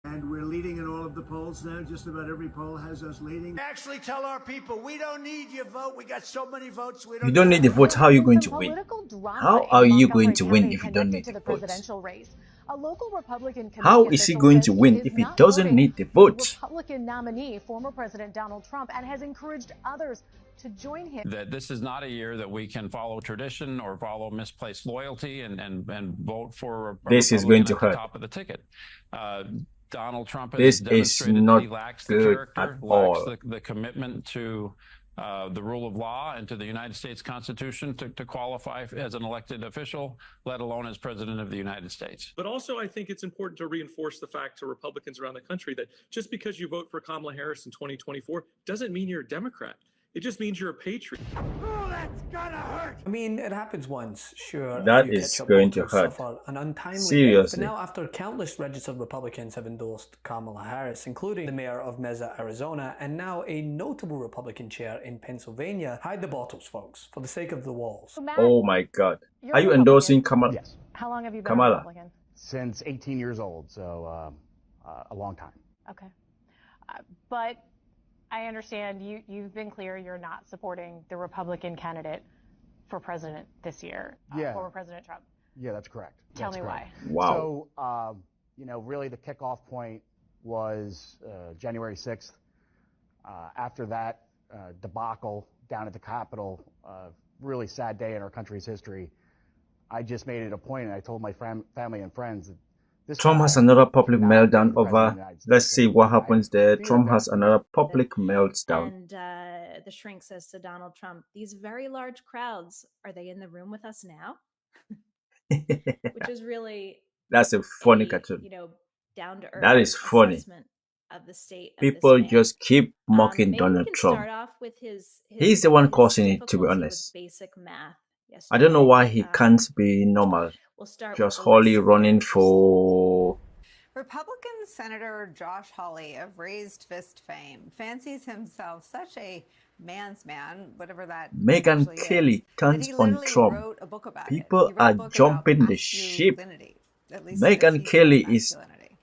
And we're leading in all of the polls now. Just about every poll has us leading. Actually tell our people, we don't need your vote. We got so many votes. We You don't don't need the votes. How are you going to win? Political drama How in are you going Montgomery to win County if you don't connected need to the the votes? presidential race. A local Republican How committee is he official going says to he win is if he not doesn't voting need the for the votes? Republican nominee, former President Donald Trump, and has encouraged others to join him. That this is not a year that we can follow tradition or follow misplaced loyalty and vote for a This is going Republican to at the hurt. top of the ticket. Donald Trump has This is demonstrated that not he lacks the good at character, lacks all. the commitment to the rule of law and to the United States Constitution to qualify as an elected official, let alone as President of the United States. But also, I think it's important to reinforce the fact to Republicans around the country that just because you vote for Kamala Harris in 2024 doesn't mean you're a Democrat. It just means you're a patriot. Oh, that's gonna hurt. I mean, it happens once, sure. That a few is ketchup going to voters hurt. suffer an untimely death. Seriously. But now, after countless registered Republicans have endorsed Kamala Harris, including the mayor of Mesa, Arizona, and now a notable Republican chair in Pennsylvania, hide the bottles, folks, for the sake of the walls. So Matt, Oh my God. you're Are you a endorsing Republican. Kamala? Yes, How long have you been Kamala? a Republican? since 18 years old, so a long time. Okay. But I understand you've been clear you're not supporting the Republican candidate for president this year, Yeah. former President Trump. Yeah, that's correct. Tell That's me correct. Wow. So, really the kickoff point was January 6th. After that debacle down at the Capitol, really sad day in our country's history, I just made it a point, and I told my family and friends that this Trump guy has another public should not be meltdown president of the over. United States Let's see what anymore. happens I there. feel Trump has that's another public meltdown. And the shrink says to Donald Trump, "These very large crowds, are they in the room with us now?" Which is really That's a funny a, cartoon. down to earth That is funny. assessment of the state of People this man. just keep mocking Maybe we Donald can Trump. start off with his He's the one his causing it, to be difficulty with honest. basic math I don't know yesterday. why he can't be normal. We'll start Just with the less Holly severe running first. for... Republican Senator Josh Hawley of Raised Fist fame fancies himself such a man's man, whatever that Meghan actually Kelly is, that turns he on literally Trump. wrote a book about People it. He wrote a are book about jumping the ship. masculinity, at least in the Meghan thesis Kelly is masculinity.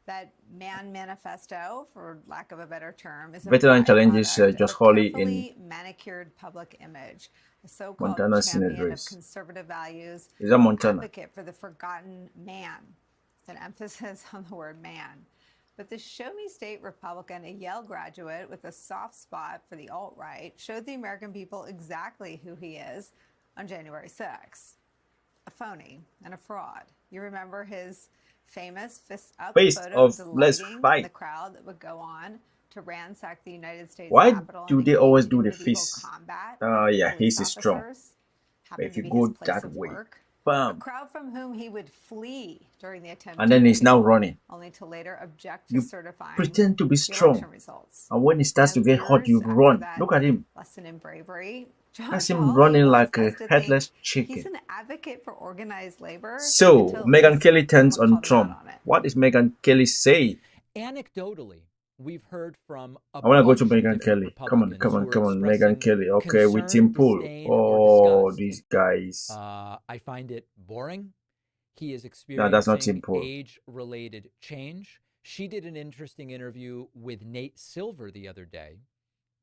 That man manifesto, for lack of a better term, is a veteran challenges byproduct of Josh a Hawley in carefully manicured public image, a so-called Montana Senate champion of race. conservative values, Is that an Montana? advocate for the forgotten man. It's an emphasis on the word man. But the Show Me State Republican, a Yale graduate with a soft spot for the alt-right, showed the American people exactly who he is on January 6th. A phony and a fraud. You remember his famous fist up Face photo of let's delighting fight. the crowd that would go on to ransack the United States Why Capitol do and they always engage do the in medieval fist? combat Yeah, with police he's strong. officers. But Happened if to you be go his place that of way, work. A bam, crowd from whom he would flee during the attempt and then he's now running. only to later object to You certifying pretend to be the strong, election results. and when it starts to And get hot, you years after run. that Look at him. lesson in bravery, That's Josh him Hawley running was like a asked to think headless he's chicken. an advocate for organized labor. So, until at Meghan least Kelly turns someone on called him out Trump. on it. What is Meghan Kelly say? Anecdotally, we've heard from a I want to go to bunch of Meghan different Kelly. Come on, Republicans come on, who are come on. Meghan expressing Kelly. Okay, with concern, Tim Pool. disdain, or Oh, disgust. these guys. I find it boring. He is No, that's not Tim experiencing Pool. age-related change. She did an interesting interview with Nate Silver the other day.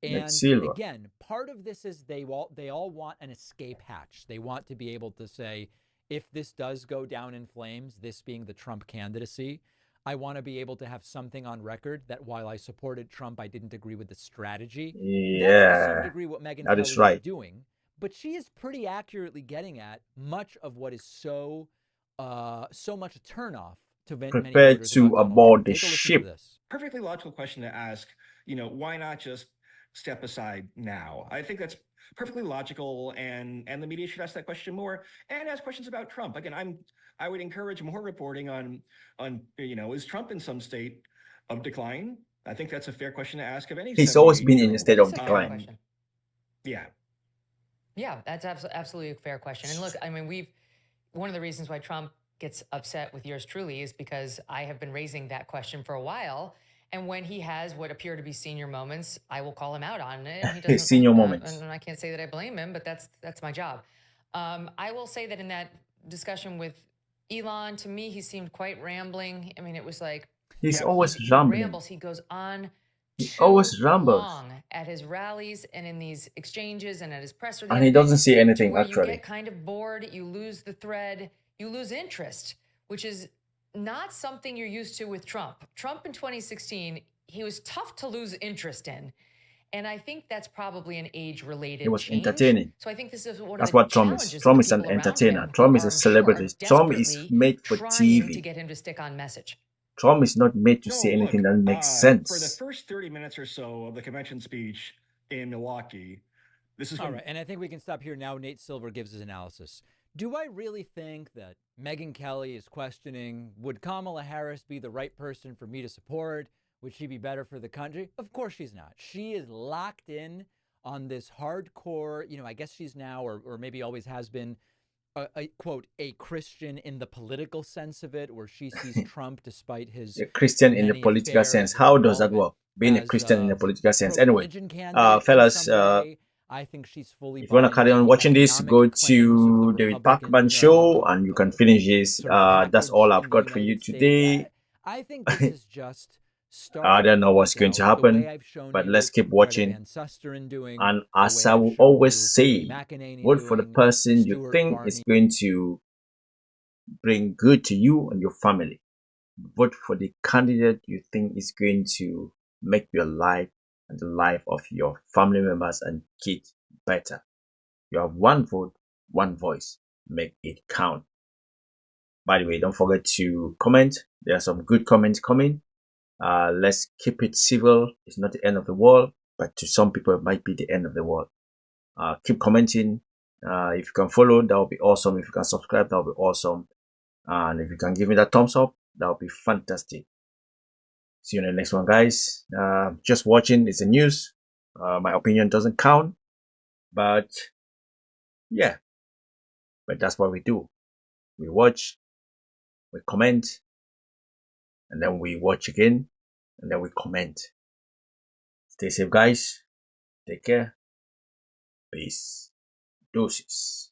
Nate And Silver. again, part of this is they all want an escape hatch. They want to be able to say, if this does go down in flames, this being the Trump candidacy, I want to be able to have something on record that while I supported Trump, I didn't agree with the strategy. That's to some Yeah, degree what Meghan that Kelly is right. is doing. But she is pretty accurately getting at much of what is so much a turnoff to many Prepare voters to about Donald aboard Trump. the Take a listen to ship. this. Perfectly logical question to ask, why not just step aside now? I think that's perfectly logical, and the media should ask that question more and ask questions about Trump. Again, I would encourage more reporting on is Trump in some state of decline? I think that's a fair question to ask of any. He's always been in a 78-year-old. state of That's a fair decline. question. Yeah. Yeah, that's absolutely a fair question. And look, I mean, one of the reasons why Trump gets upset with yours truly is because I have been raising that question for a while. And when he has what appear to be senior moments, I will call him out on it. And he doesn't, Senior moments. and I can't say that I blame him, but that's my job. I will say that in that discussion with Elon, to me, he seemed quite rambling. I mean, it was like He's Yeah. always He rambling. rambles. He goes on He too always rambles. long at his rallies and in these exchanges and at his presser the And other he day, doesn't say to anything, where you actually. get kind of bored, you lose the thread, you lose interest, which is not something you're used to with Trump. Trump in 2016, he was tough to lose interest in. And I think that's probably an age-related He was change. entertaining. So I think this is one That's of the what Trump is. challenges Trump of is the an people around entertainer. him, Trump who is a I'm sure celebrity. are Trump is desperately made for trying to TV. get him to stick on message. Trump is not made to No, say anything look, that makes for the sense. first 30 minutes or so of the convention speech in Milwaukee, this is All when right, and I think we can stop here now. Nate Silver gives his analysis. Do I really think that Megyn Kelly is questioning, would Kamala Harris be the right person for me to support? Would she be better for the country? Of course she's not. She is locked in on this hardcore, I guess she's now, or maybe always has been, quote, a Christian in the political sense of it, where she sees Trump, despite his A Christian in the many political affairs sense. and How does that involvement, work? Being a as Christian in the political sense. Anyway, pro-religion candidate in fellas, some way. I think she's fully if you want to bought carry into on the watching this, economic go claims of the to David Republican Parkman show and you can finish this. sort of That's package all I've in the got for you United States. today. I think this is just I don't know what's going out to the happen, way I've shown but you let's keep Greta watching. Van Susteren doing, And the as way I I've will shown always you say, Kayleigh McEnany vote for the doing, person you Stuart think Varney. is going to bring good to you and your family. Vote for the candidate you think is going to make your life and the life of your family members and kids better. You have one vote, one voice. Make it count. By the way, don't forget to comment. There are some good comments coming. Let's keep it civil. It's not the end of the world, but to some people it might be the end of the world. Keep commenting. If you can follow, that would be awesome. If you can subscribe, that would be awesome. And if you can give me that thumbs up, that would be fantastic. See you in the next one, guys. Just watching is the news. My opinion doesn't count, but yeah, but that's what we do. We watch, we comment, and then we watch again, and then we comment. Stay safe, guys. Take care. Peace. Deuces.